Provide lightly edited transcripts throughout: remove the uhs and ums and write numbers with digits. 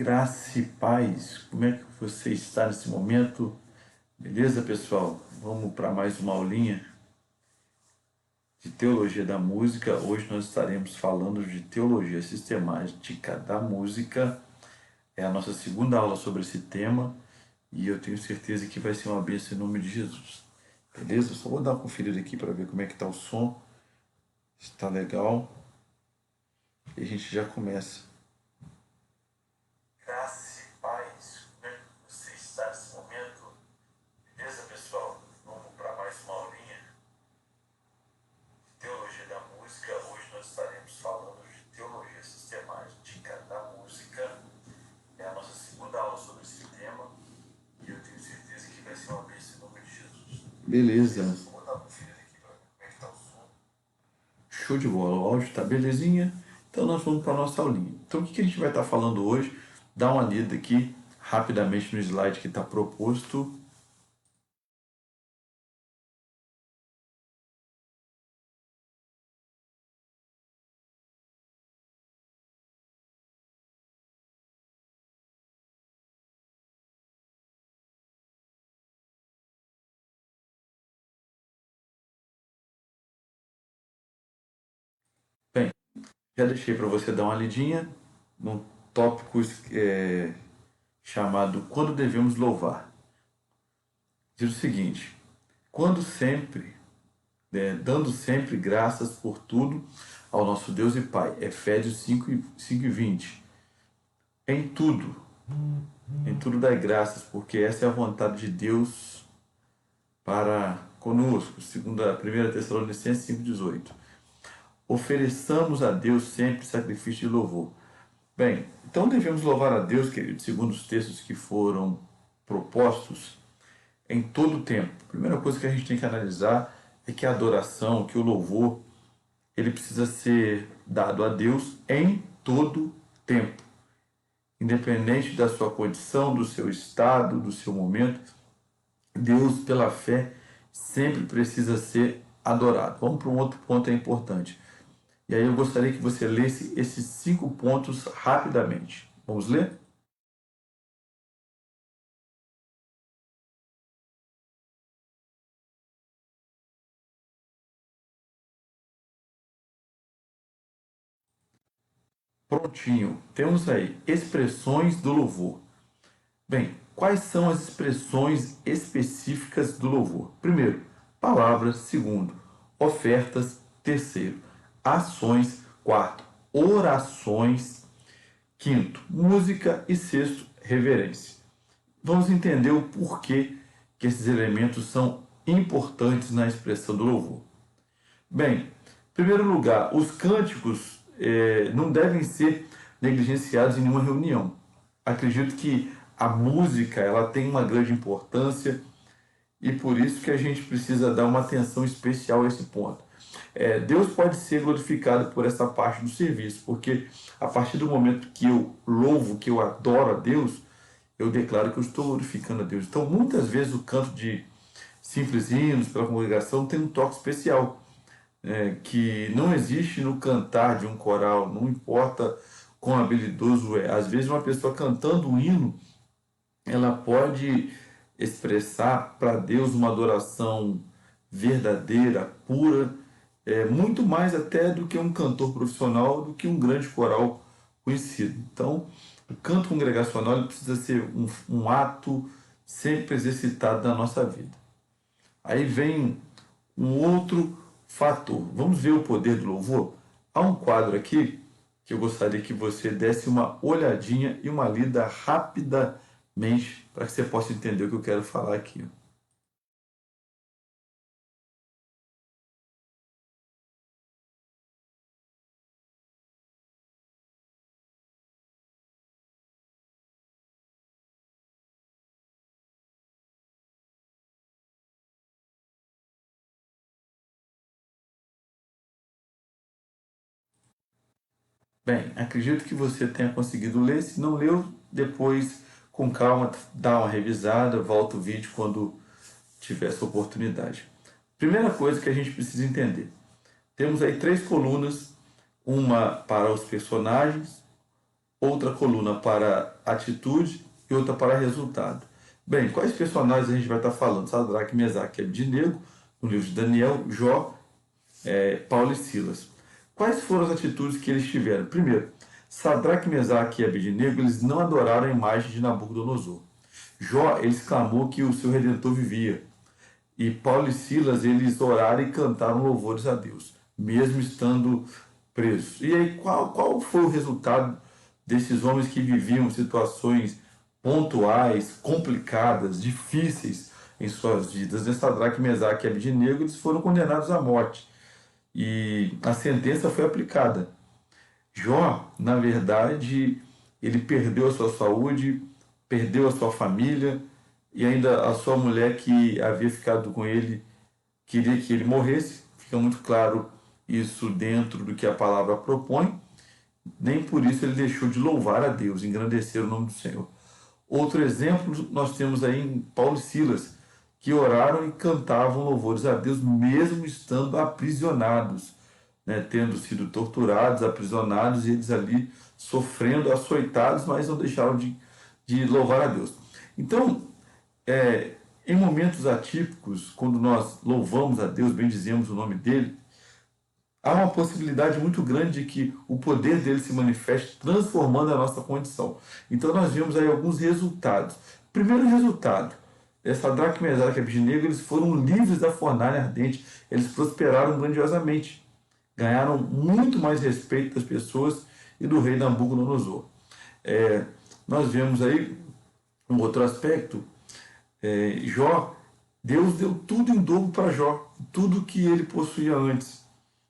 Graça e paz, como é que você está nesse momento? Beleza, pessoal? Vamos para mais uma aulinha de Teologia da Música. Hoje nós estaremos falando de Teologia Sistemática da Música. É a nossa segunda aula sobre esse tema e eu tenho certeza que vai ser uma bênção em nome de Jesus. Beleza? Só vou dar uma conferida aqui para ver como é que está o som. Está legal. E a gente já começa. Graça e paz, como é que você está nesse momento? Beleza, pessoal? Vamos para mais uma aulinha de Teologia da Música. Hoje nós estaremos falando de Teologia Sistemática da Música. É a nossa segunda aula sobre esse tema e eu tenho certeza que vai ser uma bênção em nome de Jesus. Beleza. Vou dar uma conferida aqui para ver como é que está o som. Show de bola, o áudio está belezinha. Então nós vamos para a nossa aulinha. Então o que a gente vai estar falando hoje? Dá uma lida aqui rapidamente no slide que está proposto. Bem, já deixei para você dar uma lidinha num tópico chamado Quando Devemos Louvar. Diz o seguinte: quando sempre, dando sempre graças por tudo ao nosso Deus e Pai. Efésios 5:20. Em tudo dai graças, porque essa é a vontade de Deus para conosco. Segundo a 1 Tessalonicenses 5:18. Ofereçamos a Deus sempre sacrifício de louvor. Bem, então devemos louvar a Deus, querido, segundo os textos que foram propostos, em todo o tempo. A primeira coisa que a gente tem que analisar é que a adoração, que o louvor, ele precisa ser dado a Deus em todo tempo. Independente da sua condição, do seu estado, do seu momento, Deus, pela fé, sempre precisa ser adorado. Vamos para um outro ponto importante. E aí eu gostaria que você lesse esses 5 pontos rapidamente. Vamos ler? Prontinho. Temos aí expressões do louvor. Bem, quais são as expressões específicas do louvor? Primeiro, palavras. Segundo, ofertas. Terceiro, ações. Quarto, orações. Quinto, música. E sexto, reverência. Vamos entender o porquê que esses elementos são importantes na expressão do louvor. Bem, em primeiro lugar, os cânticos não devem ser negligenciados em nenhuma reunião. Acredito que a música ela tem uma grande importância e por isso que a gente precisa dar uma atenção especial a esse ponto. Deus pode ser glorificado por essa parte do serviço, porque a partir do momento que eu louvo, que eu adoro a Deus, eu declaro que eu estou glorificando a Deus. Então, muitas vezes o canto de simples hinos pela congregação tem um toque especial, que não existe no cantar de um coral, não importa quão habilidoso é. Às vezes uma pessoa cantando um hino, ela pode expressar para Deus uma adoração verdadeira, pura, muito mais até do que um cantor profissional, do que um grande coral conhecido. Então, o canto congregacional ele precisa ser um ato sempre exercitado na nossa vida. Aí vem um outro fator. Vamos ver o poder do louvor? Há um quadro aqui que eu gostaria que você desse uma olhadinha e uma lida rapidamente para que você possa entender o que eu quero falar aqui. Bem, acredito que você tenha conseguido ler. Se não leu, depois, com calma, dá uma revisada, volta o vídeo quando tiver essa oportunidade. Primeira coisa que a gente precisa entender. Temos aí 3 colunas, uma para os personagens, outra coluna para atitude e outra para resultado. Bem, quais personagens a gente vai estar falando? Sadraque, Mesaque e Abednego, no livro de Daniel, Jó, Paulo e Silas. Quais foram as atitudes que eles tiveram? Primeiro, Sadraque, Mesaque e Abednego, eles não adoraram a imagem de Nabucodonosor. Jó, eles clamou que o seu Redentor vivia. E Paulo e Silas, eles oraram e cantaram louvores a Deus, mesmo estando presos. E aí, qual foi o resultado desses homens que viviam situações pontuais, complicadas, difíceis em suas vidas? Sadraque, Mesaque e Abednego, eles foram condenados à morte. E a sentença foi aplicada. Jó, na verdade, ele perdeu a sua saúde, perdeu a sua família e ainda a sua mulher que havia ficado com ele queria que ele morresse. Fica muito claro isso dentro do que a palavra propõe. Nem por isso ele deixou de louvar a Deus, engrandecer o nome do Senhor. Outro exemplo nós temos aí em Paulo e Silas, que oraram e cantavam louvores a Deus mesmo estando aprisionados, né, tendo sido torturados, aprisionados, e eles ali sofrendo, açoitados, mas não deixaram de louvar a Deus. Então, em momentos atípicos, quando nós louvamos a Deus, bendizemos o nome dele, há uma possibilidade muito grande de que o poder dele se manifeste transformando a nossa condição. Então nós vemos aí alguns resultados. Primeiro resultado, Sadraque, Mesaque e Abednego, eles foram livres da fornalha ardente, eles prosperaram grandiosamente, ganharam muito mais respeito das pessoas e do rei Nabucodonosor. Nós vemos aí um outro aspecto, Jó, Deus deu tudo em dobro para Jó, tudo que ele possuía antes.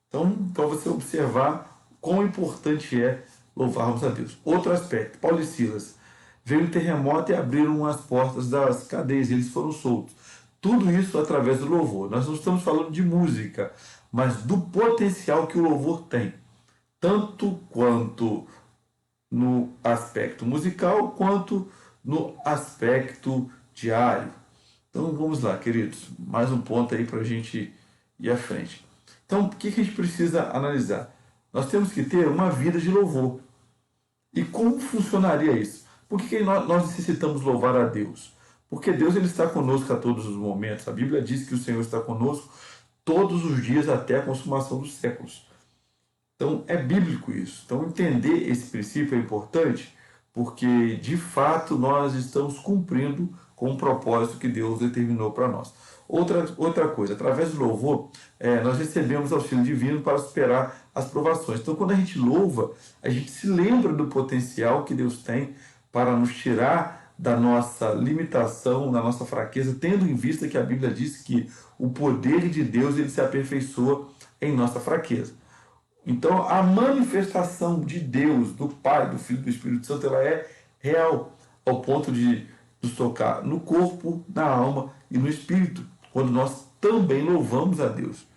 Então, para você observar quão importante é louvarmos a Deus. Outro aspecto, Paulo e Silas. Veio um terremoto e abriram as portas das cadeias, e eles foram soltos. Tudo isso através do louvor. Nós não estamos falando de música, mas do potencial que o louvor tem. Tanto quanto no aspecto musical, quanto no aspecto diário. Então vamos lá, queridos. Mais um ponto aí para a gente ir à frente. Então, o que a gente precisa analisar? Nós temos que ter uma vida de louvor. E como funcionaria isso? Por que nós necessitamos louvar a Deus? Porque Deus ele está conosco a todos os momentos. A Bíblia diz que o Senhor está conosco todos os dias até a consumação dos séculos. Então, é bíblico isso. Então, entender esse princípio é importante, porque, de fato, nós estamos cumprindo com o propósito que Deus determinou para nós. Outra coisa, através do louvor, nós recebemos auxílio divino para superar as provações. Então, quando a gente louva, a gente se lembra do potencial que Deus tem para nos tirar da nossa limitação, da nossa fraqueza, tendo em vista que a Bíblia diz que o poder de Deus ele se aperfeiçoa em nossa fraqueza. Então, a manifestação de Deus, do Pai, do Filho e do Espírito Santo, ela é real, ao ponto de nos tocar no corpo, na alma e no espírito, quando nós também louvamos a Deus.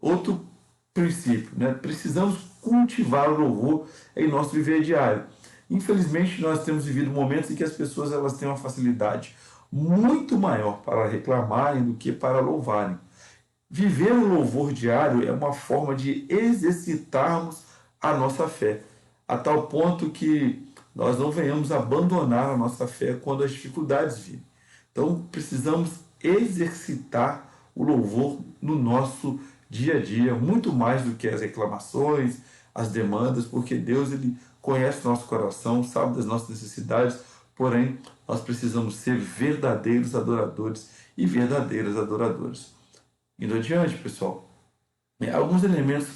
Outro princípio, né? Precisamos cultivar o louvor em nosso viver diário. Infelizmente, nós temos vivido momentos em que as pessoas elas têm uma facilidade muito maior para reclamarem do que para louvarem. Viver o louvor diário é uma forma de exercitarmos a nossa fé, a tal ponto que nós não venhamos abandonar a nossa fé quando as dificuldades virem. Então, precisamos exercitar o louvor no nosso dia a dia, muito mais do que as reclamações, as demandas, porque Deus ele conhece o nosso coração, sabe das nossas necessidades, porém, nós precisamos ser verdadeiros adoradores e verdadeiras adoradoras. Indo adiante, pessoal, alguns elementos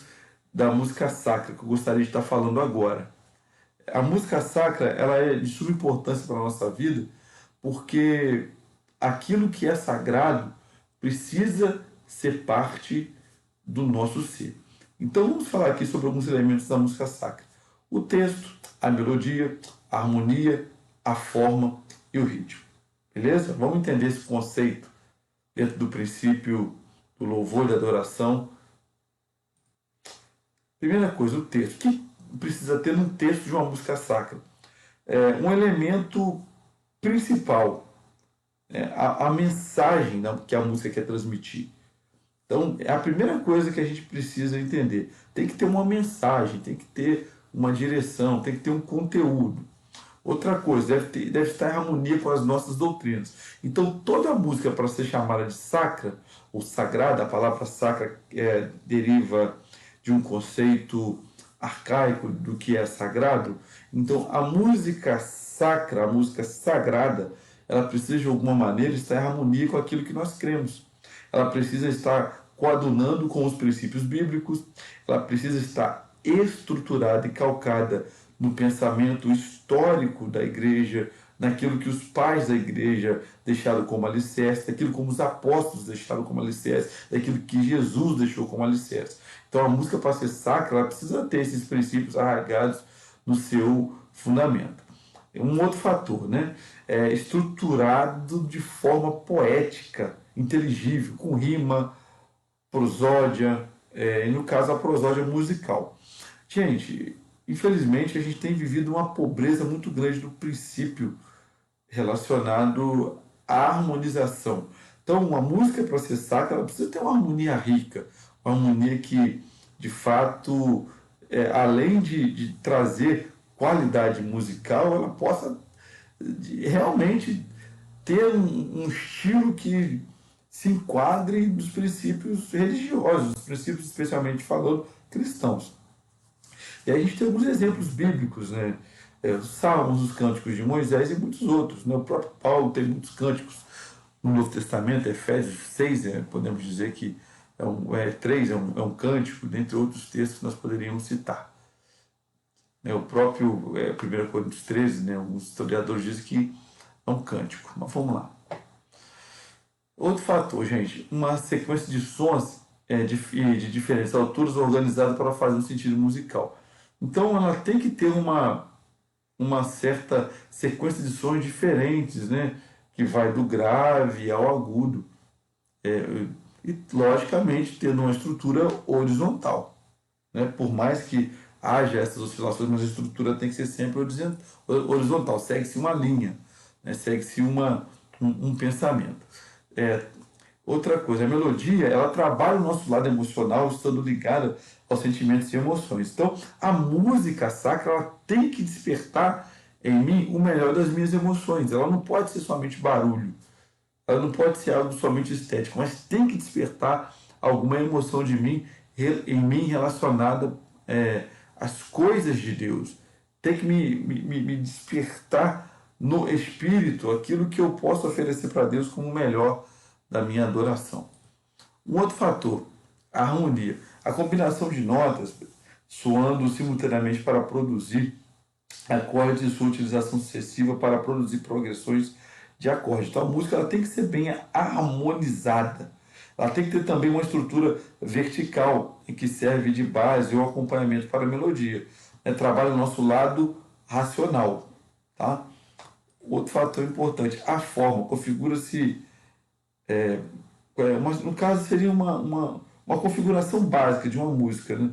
da música sacra que eu gostaria de estar falando agora. A música sacra ela é de suma importância para a nossa vida, porque aquilo que é sagrado precisa ser parte do nosso ser. Então vamos falar aqui sobre alguns elementos da música sacra. O texto, a melodia, a harmonia, a forma e o ritmo. Beleza? Vamos entender esse conceito dentro do princípio do louvor e da adoração. Primeira coisa, o texto. O que precisa ter num texto de uma música sacra? Um elemento principal, a mensagem que a música quer transmitir. Então, é a primeira coisa que a gente precisa entender. Tem que ter uma mensagem, tem que ter uma direção, tem que ter um conteúdo. Outra coisa, deve estar em harmonia com as nossas doutrinas. Então, toda música para ser chamada de sacra ou sagrada, a palavra sacra deriva de um conceito arcaico do que é sagrado. Então, a música sacra, a música sagrada, ela precisa de alguma maneira estar em harmonia com aquilo que nós cremos. Ela precisa estar coadunando com os princípios bíblicos, ela precisa estar estruturada e calcada no pensamento histórico da igreja, naquilo que os pais da igreja deixaram como alicerce, daquilo como os apóstolos deixaram como alicerce, daquilo que Jesus deixou como alicerce. Então a música, para ser sacra, ela precisa ter esses princípios arraigados no seu fundamento. Um outro fator, né? É estruturado de forma poética, inteligível, com rima, prosódia, e no caso a prosódia musical. Gente, infelizmente a gente tem vivido uma pobreza muito grande do princípio relacionado à harmonização. Então, uma música, para ser sacra, ela precisa ter uma harmonia rica, uma harmonia que, de fato, além de trazer qualidade musical, ela possa realmente ter um estilo que se enquadre nos princípios religiosos, os princípios, especialmente falando, cristãos. E aí a gente tem alguns exemplos bíblicos, né? Os Salmos, os Cânticos de Moisés e muitos outros, né? O próprio Paulo tem muitos cânticos no Novo Testamento, Efésios 6, podemos dizer que 3 é um cântico, dentre outros textos que nós poderíamos citar. O próprio 1 Coríntios 13, né? Alguns historiadores dizem que é um cântico, mas vamos lá. Outro fator, gente, uma sequência de sons de diferentes alturas organizada para fazer um sentido musical. Então ela tem que ter uma certa sequência de sons diferentes, né? Que vai do grave ao agudo. E, logicamente, tendo uma estrutura horizontal. Né? Por mais que haja essas oscilações, mas a estrutura tem que ser sempre horizontal. Segue-se uma linha, né? Segue-se um pensamento. Outra coisa, a melodia, ela trabalha o nosso lado emocional, estando ligada aos sentimentos e emoções. Então, a música sacra, ela tem que despertar em mim o melhor das minhas emoções. Ela não pode ser somente barulho, ela não pode ser algo somente estético, mas tem que despertar alguma emoção em mim relacionada às coisas de Deus. Tem que me despertar no espírito aquilo que eu posso oferecer para Deus como o melhor da minha adoração. Um outro fator, a harmonia. A combinação de notas soando simultaneamente para produzir acordes e sua utilização sucessiva para produzir progressões de acordes. Então a música ela tem que ser bem harmonizada. Ela tem que ter também uma estrutura vertical, em que serve de base ou acompanhamento para a melodia. Trabalha o nosso lado racional. Tá? Outro fator importante, a forma. Configura-se no caso, seria uma configuração básica de uma música, né?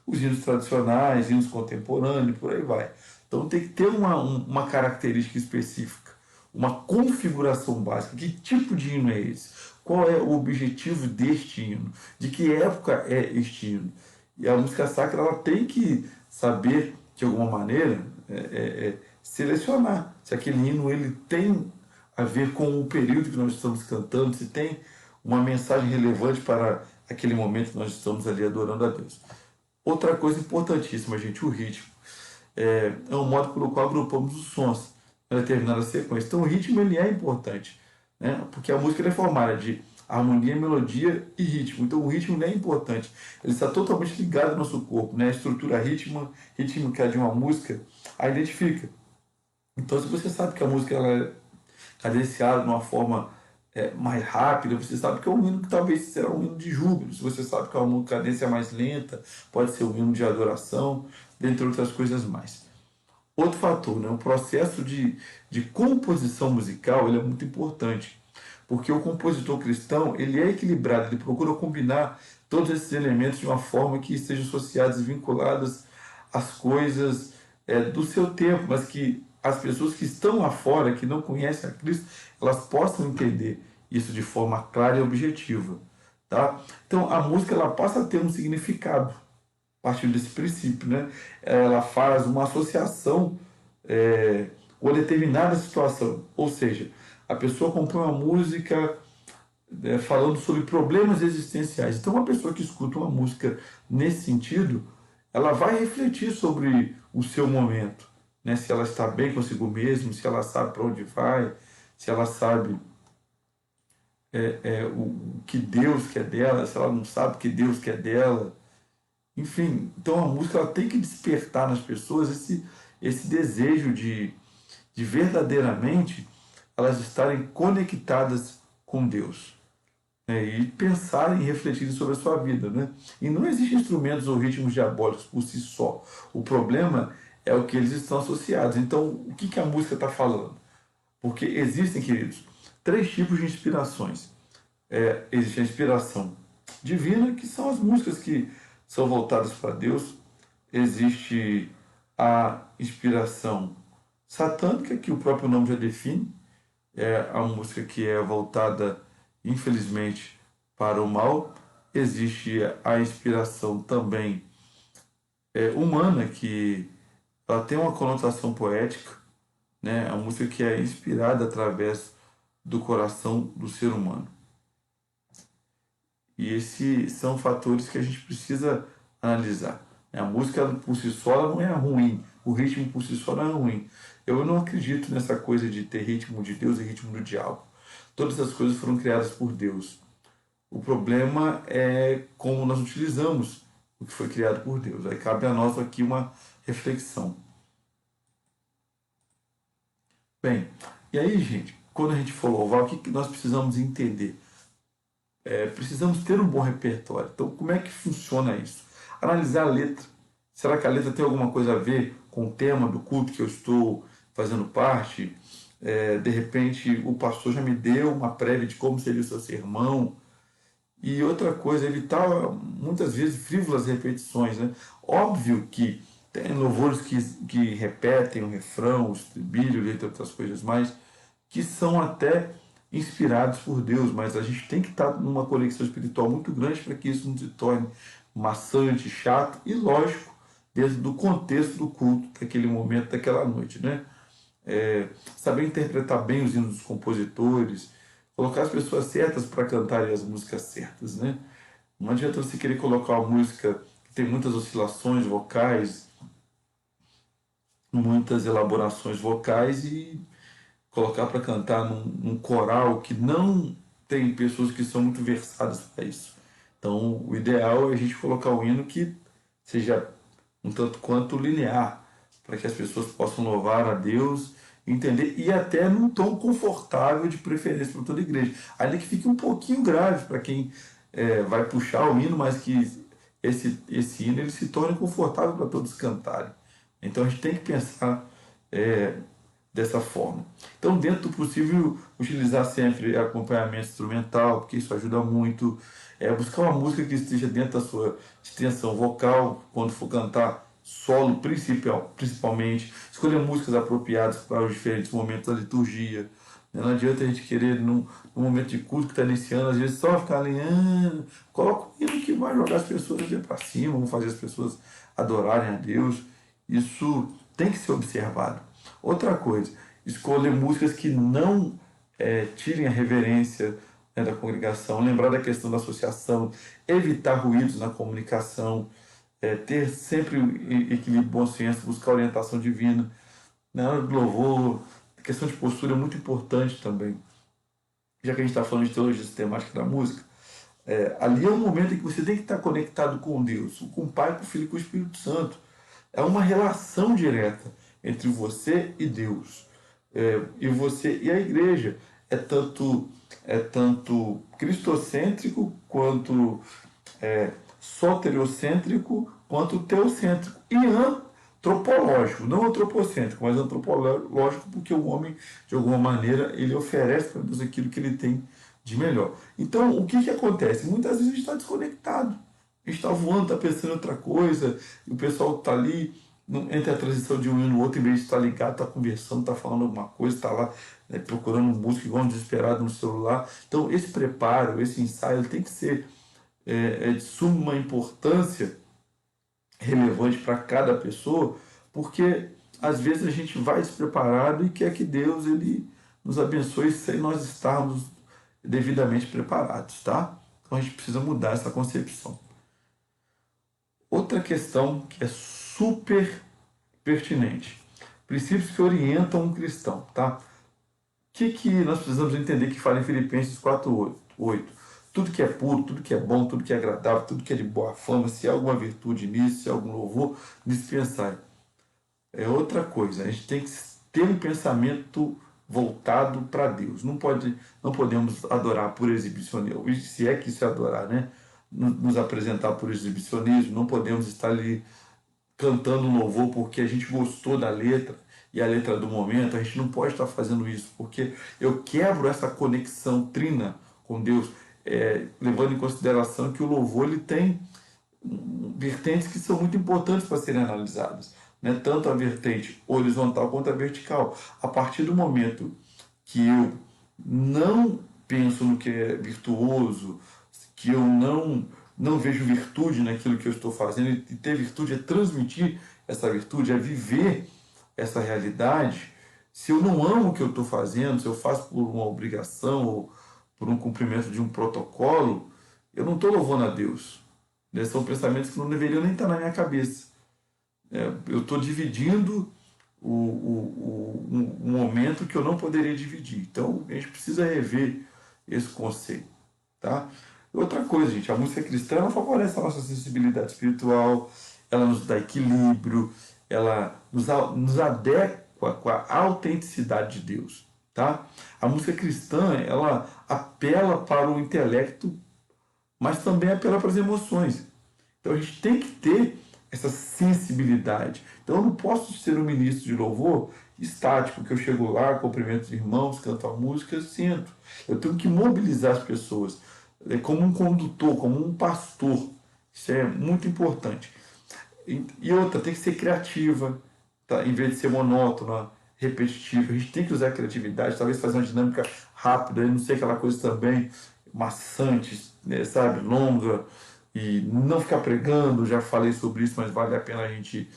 Os hinos tradicionais, hinos contemporâneos, por aí vai. Então tem que ter uma característica específica, uma configuração básica. Que tipo de hino é esse? Qual é o objetivo deste hino? De que época é este hino? E a música sacra ela tem que saber, de alguma maneira, selecionar se aquele hino ele tem a ver com o período que nós estamos cantando, se tem uma mensagem relevante para aquele momento que nós estamos ali adorando a Deus. Outra coisa importantíssima, gente, o ritmo. É um modo pelo qual agrupamos os sons em determinada sequência. Então o ritmo ele é importante, né? Porque a música é formada de harmonia, melodia e ritmo. Então o ritmo ele é importante. Ele está totalmente ligado ao nosso corpo, né? A estrutura rítmica de uma música a identifica. Então se você sabe que a música ela é cadenciado de uma forma mais rápida, você sabe que é um hino que talvez será um hino de júbilo. Se você sabe que é uma cadência mais lenta, pode ser um hino de adoração, dentre outras coisas mais. Outro fator, né, o processo de composição musical ele é muito importante, porque o compositor cristão ele é equilibrado, ele procura combinar todos esses elementos de uma forma que estejam associados e vinculadas às coisas do seu tempo, mas que as pessoas que estão lá fora, que não conhecem a Cristo, elas possam entender isso de forma clara e objetiva. Tá? Então, a música ela passa a ter um significado. partindo desse princípio, né? Ela faz uma associação com determinada situação. Ou seja, a pessoa compõe uma música falando sobre problemas existenciais. Então, uma pessoa que escuta uma música nesse sentido, ela vai refletir sobre o seu momento, né? Se ela está bem consigo mesma, se ela sabe para onde vai, se ela sabe o que Deus quer dela, se ela não sabe o que Deus quer dela. Enfim, então a música ela tem que despertar nas pessoas esse desejo de verdadeiramente elas estarem conectadas com Deus, né? E pensarem e refletirem sobre a sua vida, né? E não existem instrumentos ou ritmos diabólicos por si só. O problema é o que eles estão associados. Então, o que a música está falando? Porque existem, queridos, três tipos de inspirações. Existe a inspiração divina, que são as músicas que são voltadas para Deus. Existe a inspiração satânica, que o próprio nome já define, é a música que é voltada, infelizmente, para o mal. Existe a inspiração também humana, que ela tem uma conotação poética, né? A música que é inspirada através do coração do ser humano. E esses são fatores que a gente precisa analisar. A música por si só ela não é ruim, o ritmo por si só não é ruim. Eu não acredito nessa coisa de ter ritmo de Deus e ritmo do diabo. Todas as coisas foram criadas por Deus. O problema é como nós utilizamos o que foi criado por Deus. Aí cabe a nós aqui uma reflexão. Bem, e aí, gente, quando a gente for louvar, o que nós precisamos entender? Precisamos ter um bom repertório. Então, como é que funciona isso? Analisar a letra. Será que a letra tem alguma coisa a ver com o tema do culto que eu estou fazendo parte? De repente, o pastor já me deu uma prévia de como seria o seu sermão. E outra coisa, evitar muitas vezes frívolas repetições, né? Óbvio que tem louvores que repetem o refrão, o estribilho, entre outras coisas mais, que são até inspirados por Deus, mas a gente tem que estar numa conexão espiritual muito grande para que isso não se torne maçante, chato e lógico, dentro do contexto do culto, daquele momento, daquela noite, né? Saber interpretar bem os hinos dos compositores, colocar as pessoas certas para cantarem as músicas certas, né? Não adianta você querer colocar uma música que tem muitas oscilações vocais, muitas elaborações vocais e colocar para cantar num coral que não tem pessoas que são muito versadas para isso. Então, o ideal é a gente colocar um hino que seja um tanto quanto linear, para que as pessoas possam louvar a Deus, entender, e até num tom confortável, de preferência para toda a igreja. Ainda que fique um pouquinho grave para quem vai puxar o hino, mas que esse hino ele se torne confortável para todos cantarem. Então a gente tem que pensar dessa forma. Então, dentro do possível, utilizar sempre acompanhamento instrumental, porque isso ajuda muito. Buscar uma música que esteja dentro da sua extensão vocal, quando for cantar solo, principalmente. Escolher músicas apropriadas para os diferentes momentos da liturgia. Não adianta a gente querer, num momento de culto que está iniciando, às vezes só ficar ali, coloca um hino que vai jogar as pessoas para cima, vão fazer as pessoas adorarem a Deus. Isso tem que ser observado. Outra coisa, escolher músicas que não tirem a reverência, né, da congregação, lembrar da questão da associação, evitar ruídos na comunicação, ter sempre equilíbrio, bom senso, buscar orientação divina. Na hora do louvor, a questão de postura é muito importante também. Já que a gente está falando de teologia sistemática da música, ali é um momento em que você tem que estar conectado com Deus, com o Pai, com o Filho e com o Espírito Santo. É uma relação direta entre você e Deus, e você e a igreja. É tanto cristocêntrico quanto soteriocêntrico quanto teocêntrico e antropológico, não antropocêntrico, mas antropológico, porque o homem, de alguma maneira, ele oferece para Deus aquilo que ele tem de melhor. Então, o que acontece? Muitas vezes a gente está desconectado. A gente está voando, está pensando em outra coisa, e o pessoal está ali, entre a transição de um e no outro, em vez de estar ligado, está conversando, está falando alguma coisa, está lá, né, procurando música igual um desesperado no celular. Então, esse preparo, esse ensaio, ele tem que ser de suma importância relevante para cada pessoa, porque às vezes a gente vai despreparado e quer que Deus ele nos abençoe sem nós estarmos devidamente preparados, tá? Então a gente precisa mudar essa concepção. Outra questão que é super pertinente. Princípios que orientam um cristão, tá? O que nós precisamos entender que fala em Filipenses 4:8? Tudo que é puro, tudo que é bom, tudo que é agradável, tudo que é de boa fama, se há alguma virtude nisso, se há algum louvor, nisso pensai. É outra coisa, a gente tem que ter um pensamento voltado para Deus. Não podemos adorar por exibicionismo, se é que isso é adorar, né? Nos apresentar por exibicionismo, não podemos estar ali cantando um louvor porque a gente gostou da letra e a letra do momento. A gente não pode estar fazendo isso porque eu quebro essa conexão trina com Deus, levando em consideração que o louvor ele tem vertentes que são muito importantes para serem analisadas, né? Tanto a vertente horizontal quanto a vertical. A partir do momento que eu não penso no que é virtuoso, que eu não vejo virtude naquilo que eu estou fazendo, e ter virtude é transmitir essa virtude, é viver essa realidade. Se eu não amo o que eu estou fazendo, se eu faço por uma obrigação ou por um cumprimento de um protocolo, eu não estou louvando a Deus. Né? São pensamentos que não deveriam nem estar na minha cabeça. Eu estou dividindo um momento que eu não poderia dividir. Então, a gente precisa rever esse conceito, tá? Outra coisa, gente, a música cristã ela favorece a nossa sensibilidade espiritual, ela nos dá equilíbrio, ela nos adequa com a autenticidade de Deus, tá? A música cristã, ela apela para o intelecto, mas também apela para as emoções. Então a gente tem que ter essa sensibilidade. Então eu não posso ser um ministro de louvor estático, que eu chego lá, cumprimento os irmãos, canto a música, sinto. Eu tenho que mobilizar as pessoas, como um condutor, como um pastor. Isso é muito importante. E outra, tem que ser criativa, tá? Em vez de ser monótona, repetitiva. A gente tem que usar a criatividade, talvez fazer uma dinâmica rápida, não sei aquela coisa também maçante, né, sabe, longa, e não ficar pregando. Já falei sobre isso, mas vale a pena a gente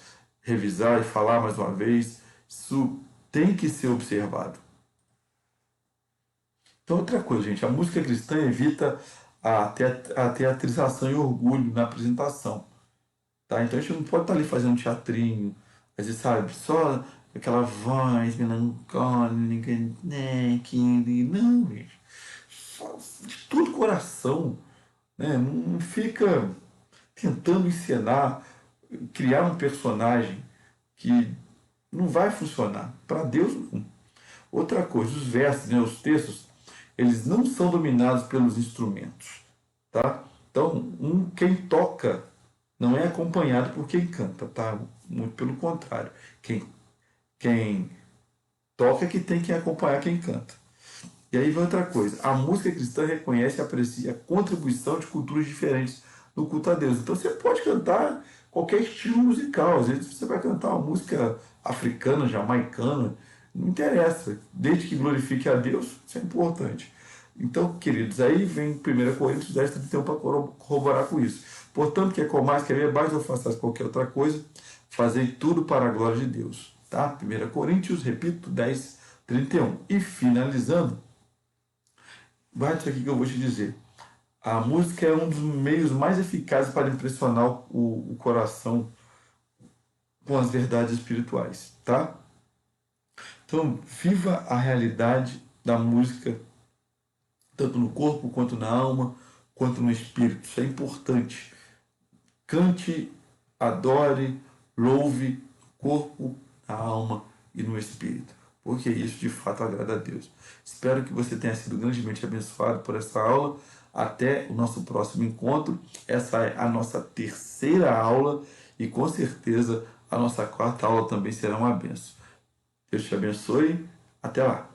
revisar e falar mais uma vez. Isso tem que ser observado. Então, outra coisa, gente, a música cristã evita a teatrização e orgulho na apresentação. Tá? Então a gente não pode estar ali fazendo um teatrinho, às vezes, sabe, só aquela voz melancólica, né, que não, gente. Só de todo coração, né? Não fica tentando encenar, criar um personagem que não vai funcionar. Para Deus, não. Outra coisa, os versos, né, os textos, eles não são dominados pelos instrumentos, tá? Então, quem toca não é acompanhado por quem canta, tá? Muito pelo contrário. Quem toca é que tem que acompanhar quem canta. E aí vem outra coisa. A música cristã reconhece e aprecia a contribuição de culturas diferentes no culto a Deus. Então você pode cantar qualquer estilo musical. Às vezes você vai cantar uma música africana, jamaicana, não interessa. Desde que glorifique a Deus, isso é importante. Então, queridos, aí vem 1 Coríntios 10:31 para corroborar com isso. Portanto, quer comais, quer bebais ou façais qualquer outra coisa, fazei tudo para a glória de Deus. Tá? 1 Coríntios, repito, 10:31. E finalizando, vai isso aqui que eu vou te dizer. A música é um dos meios mais eficazes para impressionar o coração com as verdades espirituais, tá? Então, viva a realidade da música, tanto no corpo, quanto na alma, quanto no espírito. Isso é importante. Cante, adore, louve, corpo, na alma e no espírito, porque isso de fato agrada a Deus. Espero que você tenha sido grandemente abençoado por essa aula. Até o nosso próximo encontro. Essa é a nossa terceira aula e com certeza a nossa quarta aula também será uma benção. Deus te abençoe. Até lá.